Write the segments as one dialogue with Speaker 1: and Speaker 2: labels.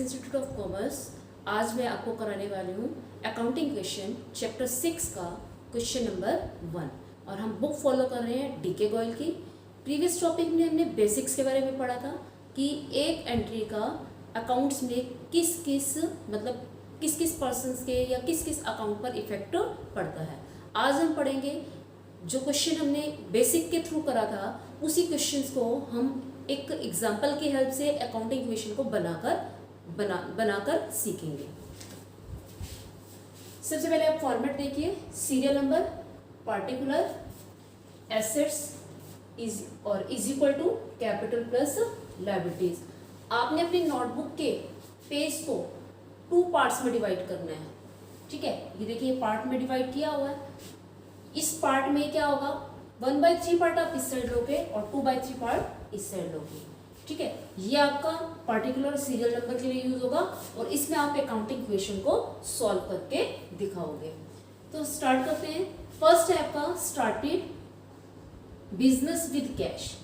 Speaker 1: Institute of commerce. आज मैं आपको कराने वाली हूँ अकाउंटिंग क्वेश्चन चैप्टर 6 का क्वेश्चन नंबर 1 और हम बुक फॉलो कर रहे हैं डीके गोयल की। प्रीवियस टॉपिक में हमने बेसिक्स के बारे में पढ़ा था कि एक एंट्री का अकाउंट्स में किस किस पर्सन्स के या किस किस अकाउंट पर इफेक्ट पड़ता है। आज हम पढ़ेंगे जो क्वेश्चन हमने बेसिक के थ्रू करा था उसी क्वेश्चंस को हम एक एग्जाम्पल की हेल्प से अकाउंटिंग इक्वेशन को बनाकर सीखेंगे। सबसे पहले आप फॉर्मेट देखिए, serial number, particular, assets is equal to capital plus liabilities. आपने अपनी नोटबुक के पेज को 2 पार्ट्स में डिवाइड करना है। ठीक है, ये देखिए पार्ट में डिवाइड किया हुआ है। इस पार्ट में क्या होगा, 1/3 पार्ट आप इस साइड लोगे और 2/3 पार्ट इस साइड लोगे। ठीक है, ये आपका पार्टिकुलर सीरियल नंबर के लिए यूज होगा और इसमें आप अकाउंटिंग इक्वेशन को सॉल्व करके दिखाओगे। तो स्टार्ट करते हैं। फर्स्ट है आपका स्टार्टेड बिजनेस विद कैश।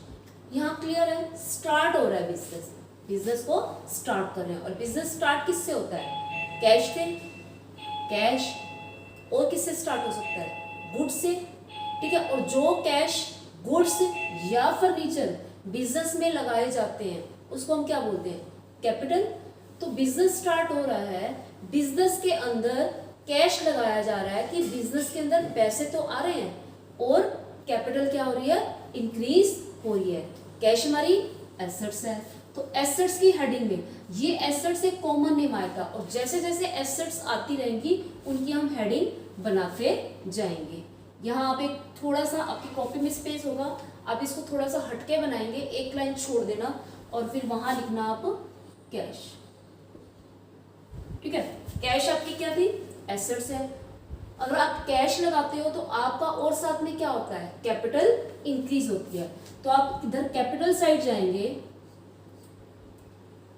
Speaker 1: यहाँ क्लियर है, स्टार्ट हो रहा है बिजनेस को स्टार्ट कर रहे हैं। और बिजनेस स्टार्ट किससे होता है? कैश से। कैश और किससे स्टार्ट हो सकता है? गुड्स से। ठीक है, और जो कैश गुड्स या फर्नीचर बिजनेस में लगाए जाते हैं उसको हम क्या बोलते हैं? कैपिटल। तो बिजनेस स्टार्ट हो रहा है, बिजनेस के अंदर कैश लगाया जा रहा है कि बिजनेस के अंदर पैसे तो आ रहे हैं और कैपिटल क्या हो रही है? इंक्रीज हो रही है। कैश हमारी एसेट्स है, तो एसेट्स की हेडिंग में ये एसेट्स एक कॉमन नेम आएगा और जैसे जैसे एसेट्स आती रहेंगी उनकी हम हेडिंग बनाते जाएंगे। यहाँ आप एक थोड़ा सा आपकी कॉपी में स्पेस होगा, आप इसको थोड़ा सा हटके बनाएंगे, एक लाइन छोड़ देना और फिर वहां लिखना आप कैश। ठीक है, कैश आपकी क्या थी? एसेट्स है। अगर आप कैश लगाते हो तो आपका और साथ में क्या होता है? कैपिटल इंक्रीज होती है। तो आप इधर कैपिटल साइड जाएंगे,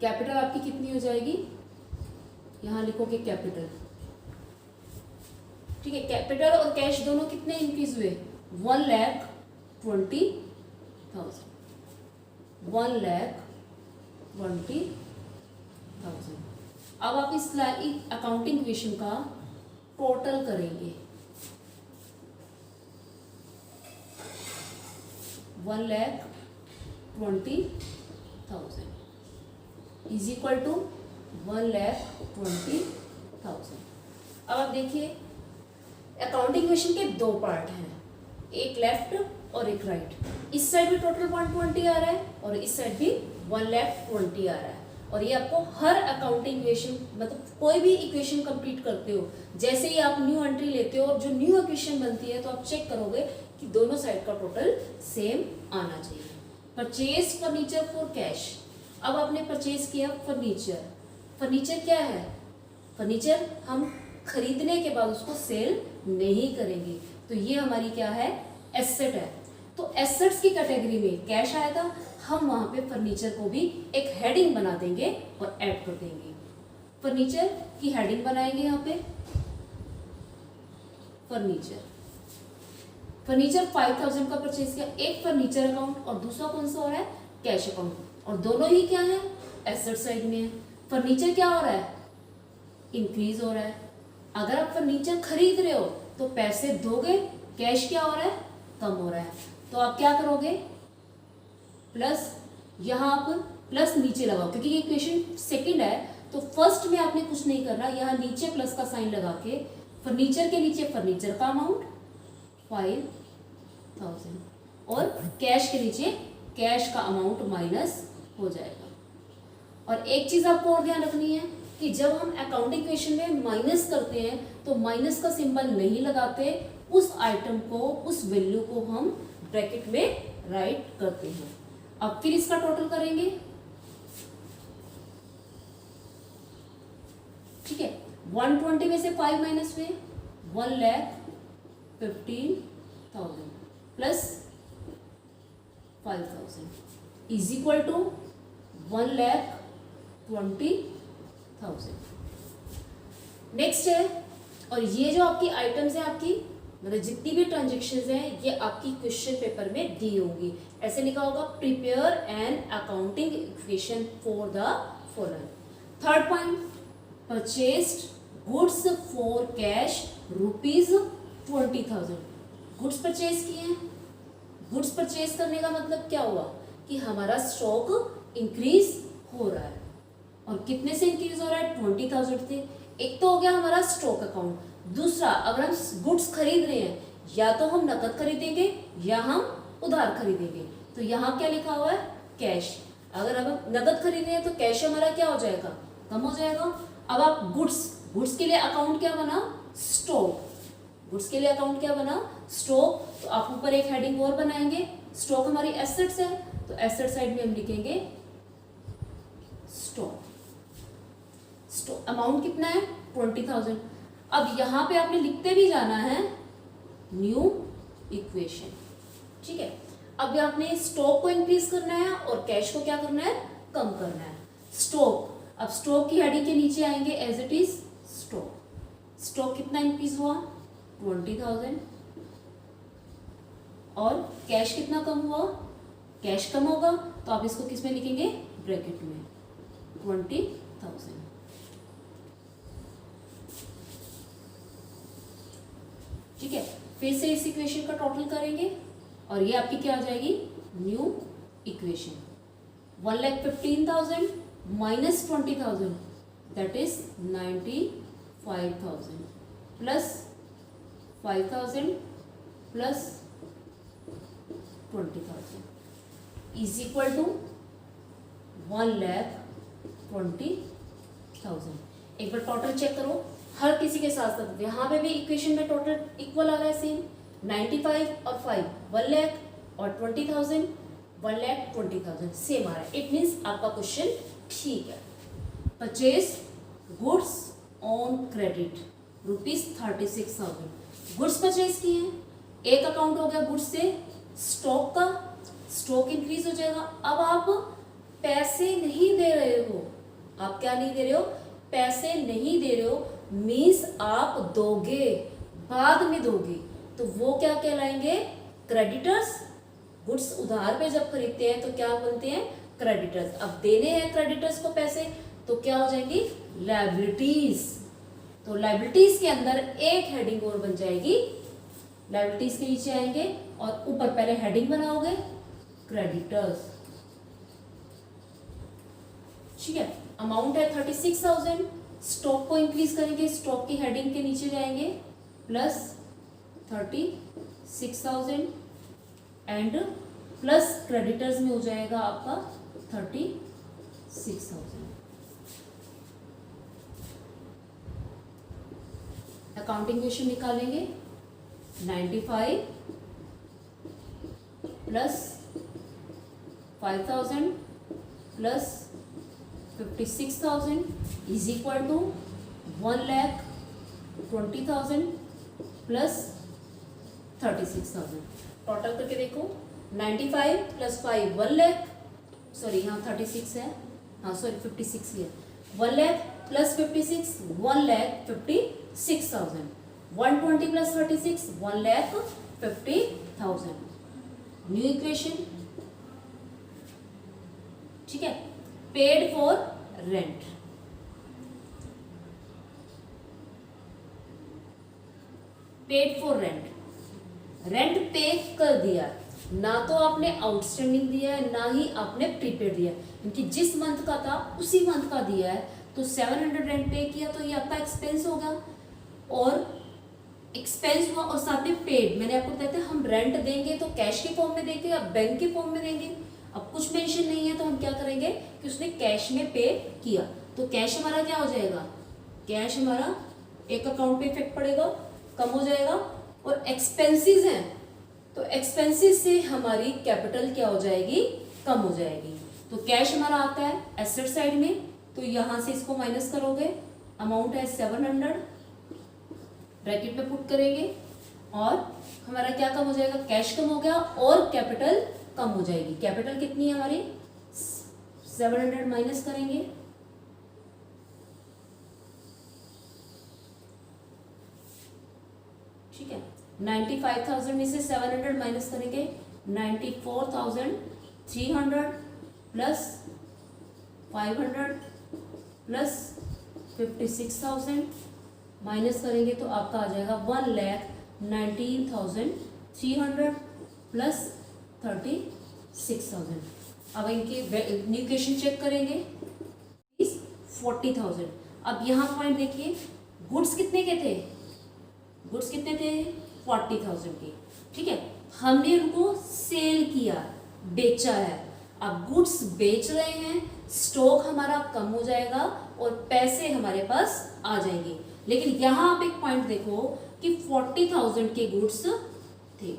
Speaker 1: कैपिटल आपकी कितनी हो जाएगी? यहां लिखोगे कैपिटल। ठीक है, कैपिटल और कैश दोनों कितने इंक्रीज हुए? 1,20,000। 1,20,000। अब आप इस अकाउंटिंग इक्वेशन का टोटल करेंगे। 1,20,000 इज इक्वल टू 1,20,000। अब आप देखिए अकाउंटिंग इक्वेशन के 2 पार्ट हैं, एक लेफ्ट और एक राइट। इस साइड भी टोटल 120 आ रहा है और इस साइड भी 1,20,000 आ रहा है। और ये आपको हर अकाउंटिंग इक्वेशन कोई भी इक्वेशन कंप्लीट करते हो, जैसे ही आप न्यू एंट्री लेते हो और जो न्यू इक्वेशन बनती है तो आप चेक करोगे कि दोनों साइड का टोटल सेम आना चाहिए। Purchase furniture for cash. अब आपने परचेज किया फर्नीचर। फर्नीचर क्या है? फर्नीचर हम खरीदने के बाद उसको सेल नहीं करेंगे, तो ये हमारी क्या है? एसेट है। तो एसेट्स की कैटेगरी में कैश आया था, हम वहां पे फर्नीचर को भी एक हेडिंग बना देंगे और ऐड कर देंगे। फर्नीचर की हेडिंग बनाएंगे यहाँ पे फर्नीचर। फर्नीचर 5,000 का परचेज किया, एक फर्नीचर अकाउंट और दूसरा कौन सा हो रहा है? Cash account. और दोनों ही क्या है? एसेट साइड में है। फर्नीचर क्या हो रहा है? इंक्रीज हो रहा है। अगर आप फर्नीचर खरीद रहे हो तो पैसे दोगे, कैश क्या हो रहा है? कम हो रहा है। तो आप क्या करोगे? प्लस, यहां आप प्लस नीचे लगाओ क्योंकि ये इक्वेशन सेकंड है, तो फर्स्ट में आपने कुछ नहीं करना, यहाँ नीचे प्लस का साइन लगा के फर्नीचर के नीचे फर्नीचर का अमाउंट 5,000 और कैश के नीचे कैश का अमाउंट माइनस हो जाएगा। और एक चीज आपको और ध्यान रखनी है कि जब हम अकाउंटिंग इक्वेशन में माइनस करते हैं तो माइनस का सिंबल नहीं लगाते, उस आइटम को, उस वैल्यू को हम ब्रैकेट में राइट करते हैं। अब फिर इसका टोटल करेंगे। ठीक है, 120 में से 5 माइनस हुए 1,15,000 plus 5,000 is equal to 1,20,000। Next है, और ये जो आपकी आइटम्स है, आपकी जितनी भी ट्रांजेक्शन्स हैं ये आपकी क्वेश्चन पेपर में दी होगी। ऐसे लिखा होगा prepare an accounting equation for the following. Third point, purchased goods for cash ₹20,000। Goods purchase किए हैं। गुड्स परचेज करने का मतलब क्या हुआ कि हमारा स्टॉक इंक्रीज हो रहा है। और कितने से इंक्रीज हो रहा है? 20,000 से। एक तो हो गया हमारा स्टॉक अकाउंट। दूसरा, अगर हम गुड्स खरीद रहे हैं, या तो हम नकद खरीदेंगे या हम उधार खरीदेंगे। तो यहाँ क्या लिखा हुआ है? कैश। अगर अब हम नकद खरीद रहे हैं तो कैश हमारा क्या हो जाएगा? कम हो जाएगा। अब आप गुड्स के लिए अकाउंट क्या बना? स्टॉक। गुड्स के लिए अकाउंट क्या बना? स्टॉक। तो आप ऊपर एक हेडिंग और बनाएंगे। स्टॉक हमारी एसेट्स है, तो एसेट साइड में हम लिखेंगे स्टॉक। स्टॉक अमाउंट कितना है? 20,000। अब यहां पे आपने लिखते भी जाना है न्यू इक्वेशन। ठीक है। अब आपने स्टॉक को इंक्रीज करना है और कैश को क्या करना है? कम करना है। स्टॉक, अब स्टॉक की हेडिंग के नीचे आएंगे as it is stock. Stock कितना इंक्रीज हुआ? 20,000। और कैश कितना कम हुआ? कैश कम होगा तो आप इसको किस में लिखेंगे? ब्रैकेट में 20,000। ठीक है। फिर से इस इक्वेशन का टोटल करेंगे और ये आपकी क्या आ जाएगी? New equation. 1,15,000 minus 20,000 that is 95,000 plus 5,000 plus 20,000 is equal to 1,20,000। एक बार टोटल चेक करो हर किसी के साथ साथ। यहाँ पे भी इक्वेशन में टोटल इक्वल आ रहा है सेम। 95 और 5 1 लाख और 20,000 1,20,000 सेम आ रहा है। इट मीन्स आपका क्वेश्चन ठीक है। Purchase goods on credit ₹36,000। Goods purchase किए हैं। एक अकाउंट हो गया गुड्स से स्टॉक का, स्टॉक इंक्रीज हो जाएगा। अब आप पैसे नहीं दे रहे हो। आप क्या नहीं दे रहे हो? पैसे नहीं दे रहे हो मीन्स आप दोगे, बाद में दोगे, तो वो क्या कहलाएंगे? क्रेडिटर्स। गुड्स उधार पे जब खरीदते हैं तो क्या बनते हैं? क्रेडिटर्स। अब देने हैं क्रेडिटर्स को पैसे तो क्या हो जाएंगी? लायबिलिटीज। तो लायबिलिटीज के अंदर एक हेडिंग और बन जाएगी। लायबिलिटीज के नीचे आएंगे और ऊपर पहले हेडिंग बनाओगे क्रेडिटर्स। ठीक है। अमाउंट है 36,000। स्टॉक को इंक्रीज करेंगे, स्टॉक की हेडिंग के नीचे जाएंगे प्लस 36,000 एंड प्लस क्रेडिटर्स में हो जाएगा आपका 36,000। अकाउंटिंग क्वेश्चन निकालेंगे। 95 plus 5,000 plus 56,000 is equal to 1,20,000 plus 36,000। Total करके देखो 95 प्लस 5 1 लाख, सॉरी यहाँ 36 है, हाँ सॉरी 56 ही है। 1 lakh plus 56 1,56,000। 120 plus 36 1,50,000। New equation. ठीक है। Paid for rent. Paid for rent, rent पे कर दिया, ना तो आपने आउटस्टैंडिंग दिया है ना ही आपने प्रीपेड दिया है, इनकी जिस मंथ का था उसी मंथ का दिया है। तो 700 रेंट पे किया तो ये आपका एक्सपेंस होगा और एक्सपेंस हुआ और साथ में पेड। मैंने आपको बताया था हम रेंट देंगे तो कैश के फॉर्म में देंगे या बैंक के फॉर्म में देंगे। अब कुछ मेंशन नहीं है तो हम क्या करेंगे कि उसने कैश में पे किया, तो कैश हमारा क्या हो जाएगा? कैश हमारा एक अकाउंट पे इफेक्ट पड़ेगा, कम हो जाएगा। और एक्सपेंसेस हैं तो एक्सपेंसेस से हमारी कैपिटल क्या हो जाएगी? कम हो जाएगी। तो कैश हमारा आता है एसेट साइड में, तो यहां से इसको माइनस करोगे। अमाउंट है 700, ब्रैकेट में पुट करेंगे और हमारा क्या कम हो जाएगा? कैश कम हो गया और कैपिटल कम हो जाएगी। कैपिटल कितनी है हमारी? 700 माइनस करेंगे, ठीक है। 95,000 में से 700 माइनस करेंगे, 94,300 प्लस 500 प्लस 56,000 माइनस करेंगे तो आपका आ जाएगा 1,19,300 प्लस 36,000। अब इनकी न्यू इक्वेशन चेक करेंगे, 40,000। अब यहाँ पॉइंट देखिए, गुड्स कितने के थे, गुड्स कितने थे 40,000 के, ठीक है। हमने उनको सेल किया, बेचा है। अब गुड्स बेच रहे हैं, स्टॉक हमारा कम हो जाएगा और पैसे हमारे पास आ जाएंगे। लेकिन यहाँ आप एक पॉइंट देखो कि 40,000 के गुड्स थे,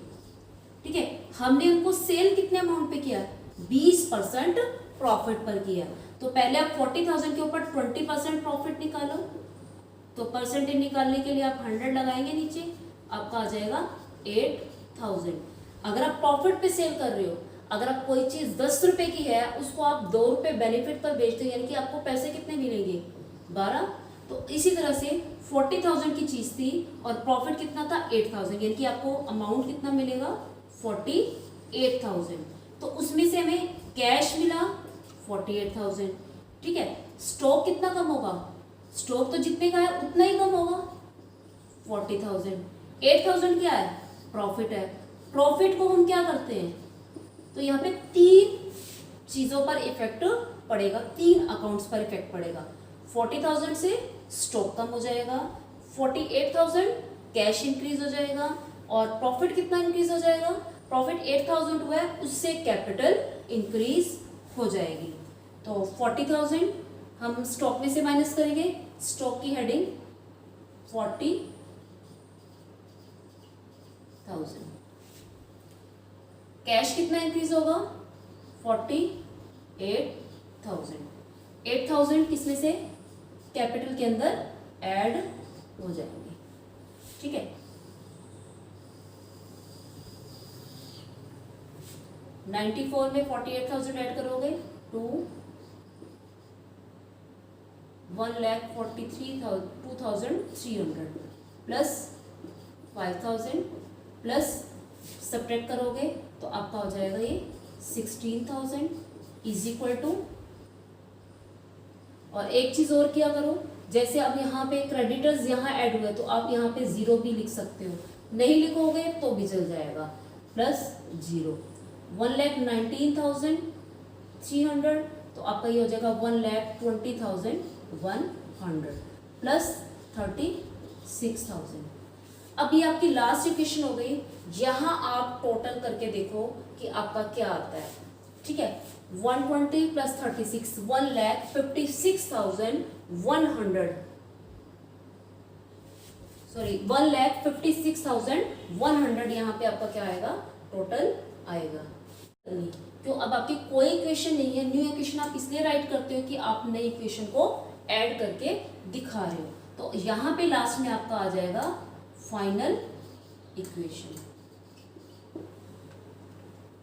Speaker 1: ठीक है। हमने उनको सेल कितने अमाउंट पे किया, 20% प्रॉफिट पर किया। तो पहले आप 40,000 के ऊपर 20% प्रॉफिट निकालो। तो परसेंटेज निकालने के लिए आप 100 लगाएंगे नीचे, आपका आ जाएगा 8,000। अगर आप प्रॉफिट पे सेल कर रहे हो, अगर आप कोई चीज 10 रुपए की है, उसको आप 2 रुपए बेनिफिट पर बेचते हो, यानी कि आपको पैसे कितने मिलेंगे 12। तो इसी तरह से 40,000 की चीज थी और प्रॉफिट कितना था 8,000, यानी कि आपको अमाउंट कितना मिलेगा 48,000। तो उसमें से हमें कैश मिला 48,000, ठीक है। स्टॉक कितना कम होगा, स्टॉक तो जितने का है उतना ही कम होगा 40,000। 8,000 क्या है, प्रॉफिट है। प्रॉफिट को हम क्या करते हैं, तो यहाँ पे 3 चीजों पर इफेक्ट पड़ेगा, 3 अकाउंट्स पर इफेक्ट पड़ेगा। 40,000 से स्टॉक कम हो जाएगा, 48,000 कैश इंक्रीज हो जाएगा और प्रॉफिट कितना इंक्रीज हो जाएगा, प्रॉफिट 8,000 हुआ है, उससे कैपिटल इंक्रीज हो जाएगी। तो 40,000 हम स्टॉक में से माइनस करेंगे, स्टॉक की हेडिंग 40,000। कैश कितना इंक्रीज होगा 48,000। 8,000 किसमें से, कैपिटल के अंदर ऐड हो जाएंगे, ठीक है। 94 में 48,000 ऐड करोगे तो 1,43,2,300 प्लस 5,000 प्लस सब्ट्रैक्ट करोगे तो आपका हो जाएगा ये 16,000 इज इक्वल टू, और एक चीज और किया करो, जैसे अब यहाँ पे क्रेडिटर्स यहाँ ऐड हुए तो आप यहाँ पे 0 भी लिख सकते हो, नहीं लिखोगे तो भी चल जाएगा, प्लस 0। 1,19,300 तो आपका ये हो जाएगा 1,20,100 प्लस 36,000। अब ये आपकी लास्ट इक्वेशन हो गई। यहाँ आप टोटल करके देखो कि आपका क्या आता है, ठीक है। 120 प्लस 36 1,56,100, सॉरी 1,56,100 यहाँ पे आपका क्या आएगा, टोटल आएगा। क्यों, अब आपकी कोई इक्वेशन नहीं है, न्यू इक्वेशन आप इसलिए राइट करते हो कि आप नई इक्वेशन को ऐड करके दिखा रहे हो। तो यहाँ पे लास्ट में आपका आ जाएगा फाइनल इक्वेशन।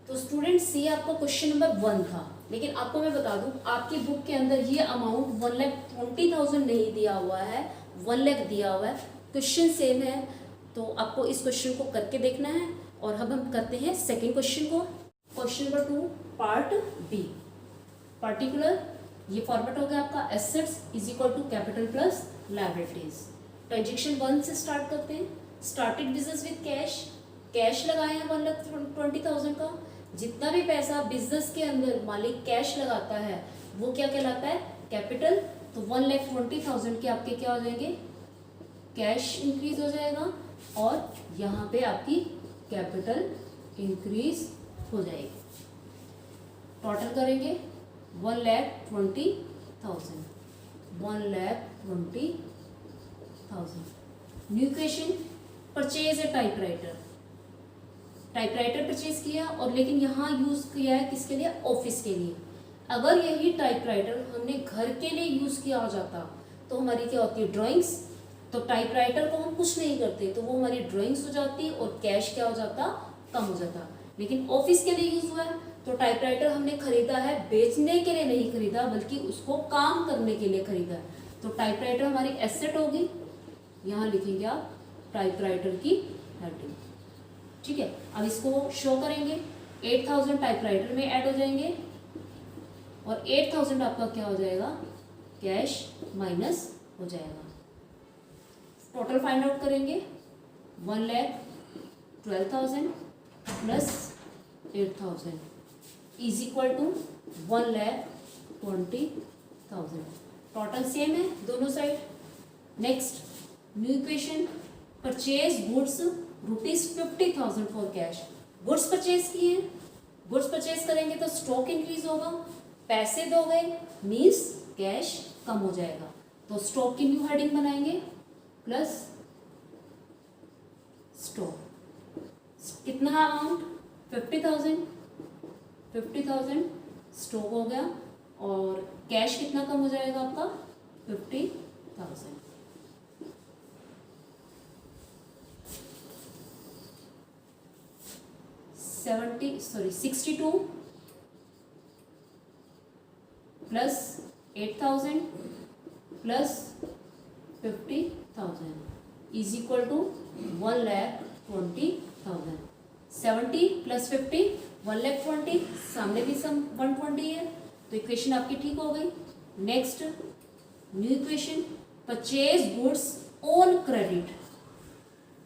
Speaker 1: तो स्टूडेंट सी आपका क्वेश्चन नंबर 1 था, लेकिन आपको मैं बता दूं आपकी बुक के अंदर ये अमाउंट 1,20,000 नहीं दिया हुआ है, 1 लाख दिया हुआ है। क्वेश्चन सेम है, तो आपको इस क्वेश्चन को करके देखना है। और अब हम करते हैं सेकेंड क्वेश्चन को। Question number 2 part B, particular, ये फॉर्मेट हो गया आपका assets is equal to capital plus liabilities. Transaction 1 से स्टार्ट करते हैं। Started business with cash, cash लगाए हैं 1,20,000 का। जितना भी पैसा बिजनेस के अंदर मालिक कैश लगाता है वो क्या कहलाता है, कैपिटल। तो 1,20,000 के आपके क्या हो जाएंगे, कैश इंक्रीज हो जाएगा और यहाँ पे आपकी कैपिटल इंक्रीज हो जाएगी। टोटल करेंगे 1,20,000, 1,20,000। New equation, purchase a typewriter, typewriter purchase किया और लेकिन यहाँ यूज किया है किसके लिए, ऑफिस के लिए। अगर यही टाइपराइटर हमने घर के लिए यूज किया हो जाता तो हमारी क्या होती है, ड्राइंग्स। तो टाइपराइटर को हम कुछ नहीं करते तो वो हमारी ड्राइंग्स हो जाती और कैश क्या हो जाता, कम हो जाता। लेकिन ऑफिस के लिए यूज हुआ है तो टाइपराइटर हमने खरीदा है बेचने के लिए नहीं खरीदा, बल्कि उसको काम करने के लिए खरीदा है। तो टाइपराइटर हमारी एसेट होगी, यहाँ लिखेंगे आप टाइपराइटर की हेडिंग, ठीक है। अब इसको शो करेंगे, 8,000 टाइपराइटर में ऐड हो जाएंगे और 8,000 आपका क्या हो जाएगा, कैश माइनस हो जाएगा। टोटल फाइंड आउट करेंगे 1,12,000 plus 8,000 is equal to 1,20,000। Total same है दोनों साइड। Next new equation, purchase goods ₹50,000 for cash. Goods purchase किए हैं, गुड्स परचेज करेंगे तो स्टॉक इंक्रीज होगा, पैसे दोगे मीन्स कैश कम हो जाएगा, तो स्टॉक की न्यू हेडिंग बनाएंगे प्लस स्टॉक। कितना अमाउंट 50,000 स्टॉक हो गया, और कैश कितना कम हो जाएगा आपका 50,000। 62 plus 8,000 plus 50,000 is equal to 1,20,000। 70 plus 50 1,20,000, सामने भी सम 120 है, तो इक्वेशन आपकी ठीक हो गई। Next new equation, purchase goods on credit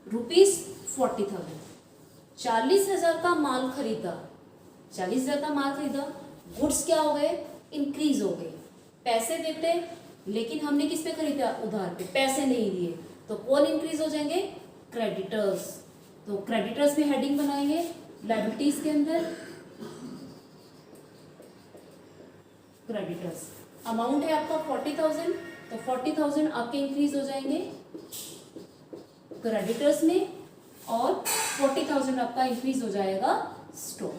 Speaker 1: ₹40,000। 40,000 का माल खरीदा, 40,000 का माल खरीदा, गुड्स क्या हो गए इंक्रीज हो गए। पैसे देते लेकिन हमने किस पे खरीदा, उधार पे, पैसे नहीं दिए, तो कौन इंक्रीज हो जाएंगे, क्रेडिटर्स। तो क्रेडिटर्स में हेडिंग बनाएंगे लायबिलिटीज के अंदर, क्रेडिटर्स। अमाउंट है आपका 40,000, तो 40,000 आपके इंक्रीज हो जाएंगे क्रेडिटर्स में, और 40,000 आपका इंक्रीज हो जाएगा stock.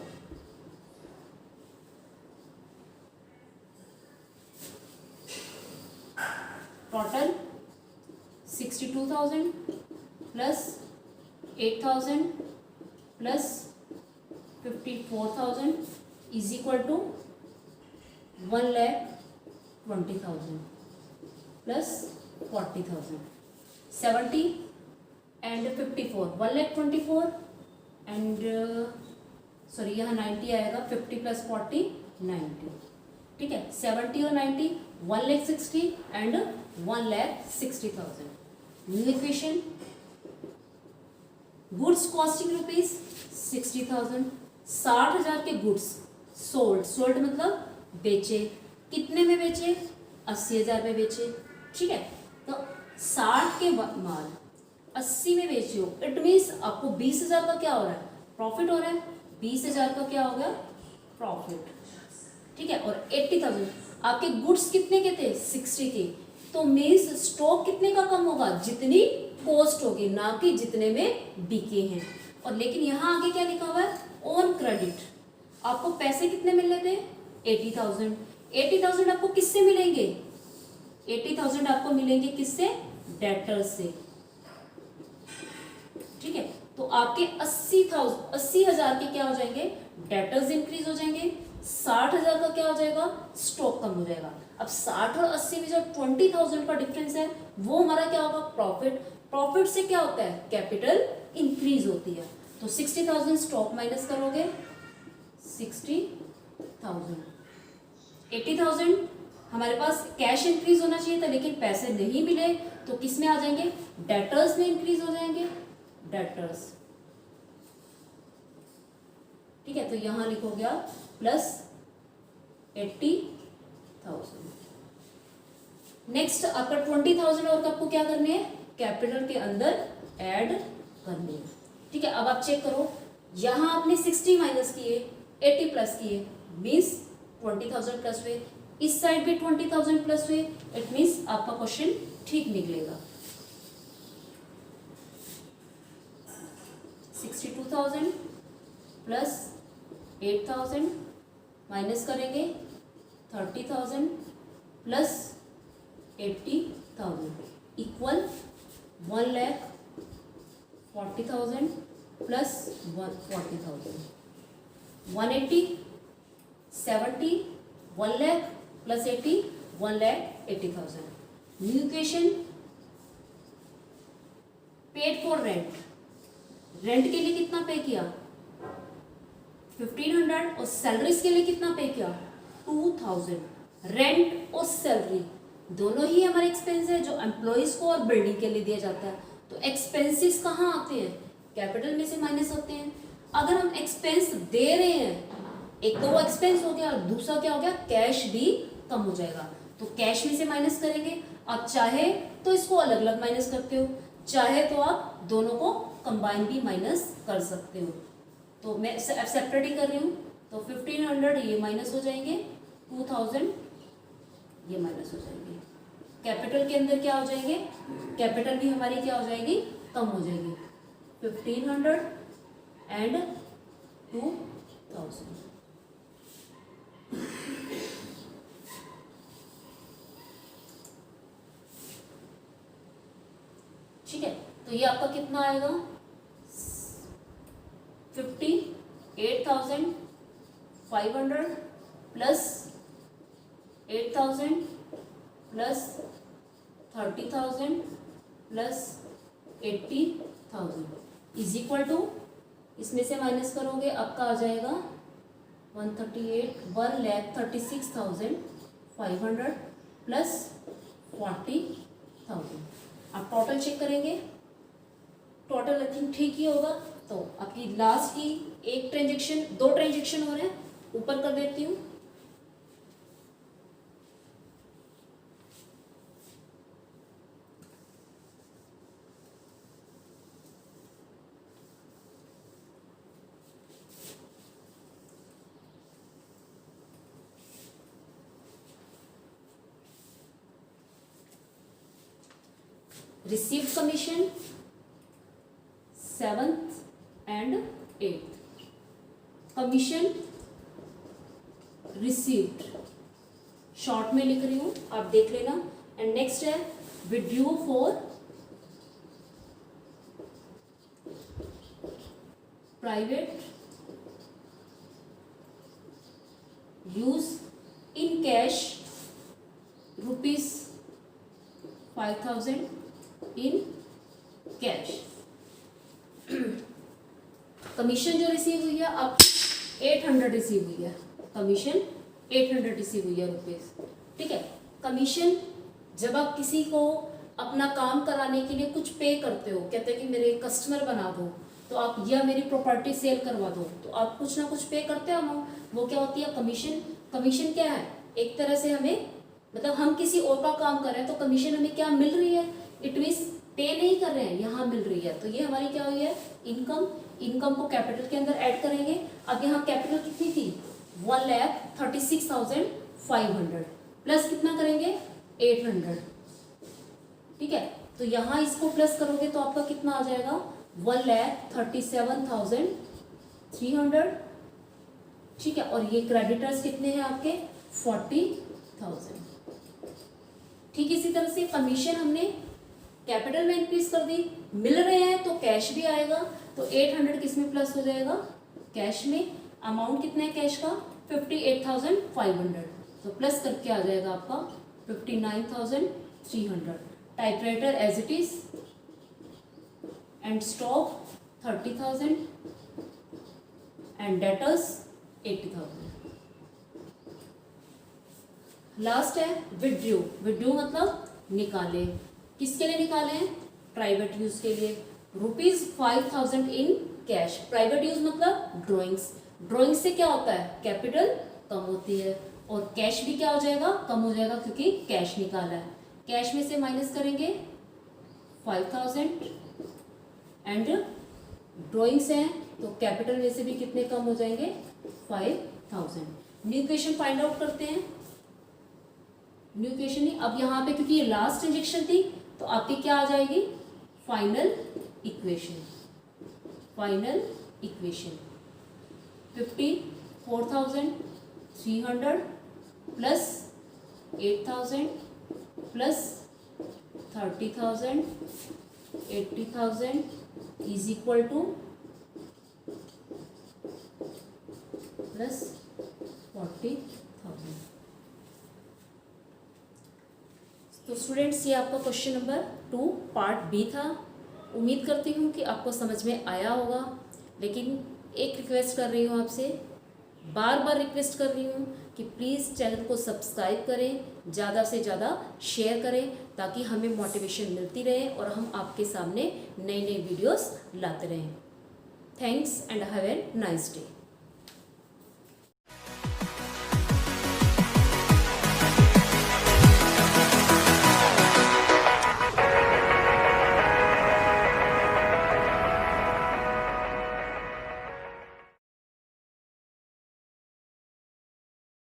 Speaker 1: Total 62,000 plus 8,000 plus 54,000 is equal to 1,20,000 plus 40,000। 70 and 54 1,24,000 and sorry यहाँ 90 आएगा, 50 प्लस 40 90, ठीक है। 70 और 90 1,60,000 and 1,60,000। New equation, goods costing ₹60,000, 60,000 के गुड्स सोल्ड, सोल्ड मतलब बेचे, कितने में बेचे 80,000 में बेचे, ठीक है। तो 60 के माल 80 में बेचे हो, इट मीन्स आपको 20,000 का क्या हो रहा है, प्रॉफिट हो रहा है। 20,000 का क्या हो गया प्रॉफिट, ठीक है। और 80,000 आपके गुड्स कितने के थे 60 के, तो मीन्स स्टॉक कितने का कम होगा, जितनी कॉस्ट होगी, ना कि जितने में बिके हैं। और लेकिन यहाँ आगे क्या लिखा हुआ है, ऑन क्रेडिट। आपको पैसे कितने मिल रहे थे 80,000। 80,000 आपको किससे मिलेंगे, 80,000 आपको मिलेंगे किससे, डेटर्स से, ठीक है। तो आपके 80,000 के क्या हो जाएंगे, डेटर्स इंक्रीज हो जाएंगे। 60,000 का क्या हो जाएगा, स्टॉक कम हो जाएगा। अब 60 और 80 में जो 20,000 का डिफरेंस है, वो हमारा क्या होगा, प्रॉफिट। प्रॉफिट से क्या होता है, कैपिटल इंक्रीज होती है। तो 60,000 स्टॉक माइनस करोगे 60,000। 80,000 हमारे पास कैश इंक्रीज होना चाहिए था, लेकिन पैसे नहीं मिले, तो किस में आ जाएंगे, डेटर्स में इंक्रीज हो जाएंगे, डेटर्स, ठीक है। तो यहां लिखोगे आप प्लस 80,000। नेक्स्ट आपका 20,000 और आपको क्या करने हैं, कैपिटल के अंदर ऐड करने हैं, ठीक है। अब आप चेक करो, यहां आपने 60 माइनस किए, 80 प्लस किए, मीन्स 20,000 प्लस हुए, इस साइड भी 20,000 प्लस हुए, इट मीन्स आपका क्वेश्चन ठीक निकलेगा। 62,000 प्लस 8,000 माइनस करेंगे 30,000 plus 80,000 equal 1,40,000 plus 40,000। 180, 70, 1 lakh plus 80, 1,80,000। New equation, paid for rent, rent के लिए कितना पे किया 1,500, और सैलरीज के लिए कितना पे किया 2,000। रेंट और सैलरी दोनों ही हमारे एक्सपेंस है जो एम्प्लॉयज़ को और बिल्डिंग के लिए दिया जाता है। तो एक्सपेंसेस कहाँ आते हैं, कैपिटल में से माइनस होते हैं। अगर हम एक्सपेंस दे रहे हैं, एक तो वो एक्सपेंस हो गया और दूसरा क्या हो गया, कैश भी कम हो जाएगा। तो कैश में से माइनस करेंगे। आप चाहे तो इसको अलग अलग माइनस करते हो, चाहे तो आप दोनों को कंबाइन भी माइनस कर सकते हो। तो मैं सेपरेट ही कर रही हूँ। तो 1500 ये माइनस हो जाएंगे, 2000 ये माइनस हो जाएंगे। कैपिटल के अंदर क्या हो जाएंगे, कैपिटल भी हमारी क्या हो जाएगी, कम हो जाएगी। 1500 एंड 2000। ठीक है, तो ये आपका कितना आएगा, 58,500 plus 8,000 plus 30,000 plus 80,000 is equal to, इसमें से माइनस करोगे आपका आ जाएगा 1,36,500 प्लस 40,000। आप टोटल चेक करेंगे, टोटल आई थिंक ठीक ही होगा। तो आपकी लास्ट की एक ट्रांजेक्शन, दो ट्रांजेक्शन हो रहे हैं, ऊपर कर देती हूँ। Received commission 7th and 8th, commission received short में लिख रही हूँ, आप देख लेना। एंड नेक्स्ट है withdrew for private use in cash ₹5,000 in cash. Commission जो रिसीव हुई है अब 800 रिसीव हुई है, कमीशन 800 रिसीव हुई है रुपीज। ठीक है, कमीशन जब आप किसी को अपना काम कराने के लिए कुछ पे करते हो, कहते हैं कि मेरे कस्टमर बना दो, तो आप या मेरी प्रॉपर्टी सेल करवा दो, तो आप कुछ ना कुछ पे करते हो, वो क्या होती है, कमीशन। कमीशन क्या है, एक तरह से हमें, मतलब हम किसी और का काम कर रहे हैं तो कमीशन हमें क्या मिल रही है, इट मीन्स पे नहीं कर रहे हैं, यहाँ मिल रही है। तो ये हमारी क्या हुई है, इनकम। इनकम को कैपिटल के अंदर ऐड करेंगे। अब यहाँ कैपिटल कितनी थी, 1,36,500 प्लस कितना करेंगे, 800। ठीक है, तो यहाँ इसको प्लस करोगे तो आपका कितना आ जाएगा, 1,37,300। ठीक है, और ये क्रेडिटर्स कितने हैं आपके, 40,000। ठीक इसी तरह से कमीशन हमने कैपिटल में इंक्रीज कर दी, मिल रहे हैं तो कैश भी आएगा। तो 800 किस में प्लस हो जाएगा, कैश में। अमाउंट कितना है कैश का, 58,500, तो प्लस करके आ जाएगा आपका 59,300। Typewriter as it is and stock 30,000 and debtors 80,000। Last है विड्रू। विड्रू मतलब निकाले, किसके लिए निकाले हैं, प्राइवेट यूज के लिए। ₹5,000 इन कैश। प्राइवेट यूज मतलब ड्रॉइंग्स। ड्रॉइंग से क्या होता है, कैपिटल कम होती है और कैश भी क्या हो जाएगा, कम हो जाएगा, क्योंकि कैश निकाला है। कैश में से माइनस करेंगे 5,000 एंड ड्रॉइंग्स हैं तो कैपिटल में से भी कितने कम हो जाएंगे, 5,000। न्यू इक्वेशन फाइंड आउट करते हैं। न्यू इक्वेशन नहीं, अब यहाँ पे क्योंकि ये लास्ट ट्रांजेक्शन थी तो आपकी क्या आ जाएगी, final equation. Final equation 54,300 plus 8,000 plus 30,000 80,000 is equal two plus 40,000। तो स्टूडेंट्स ये आपका क्वेश्चन नंबर 2 पार्ट बी था। उम्मीद करती हूँ कि आपको समझ में आया होगा, लेकिन एक रिक्वेस्ट कर रही हूँ आपसे, बार बार रिक्वेस्ट कर रही हूँ कि प्लीज़ चैनल को सब्सक्राइब करें, ज़्यादा से ज़्यादा शेयर करें, ताकि हमें मोटिवेशन मिलती रहे और हम आपके सामने नई नई वीडियोस लाते रहें। Thanks and have a nice day.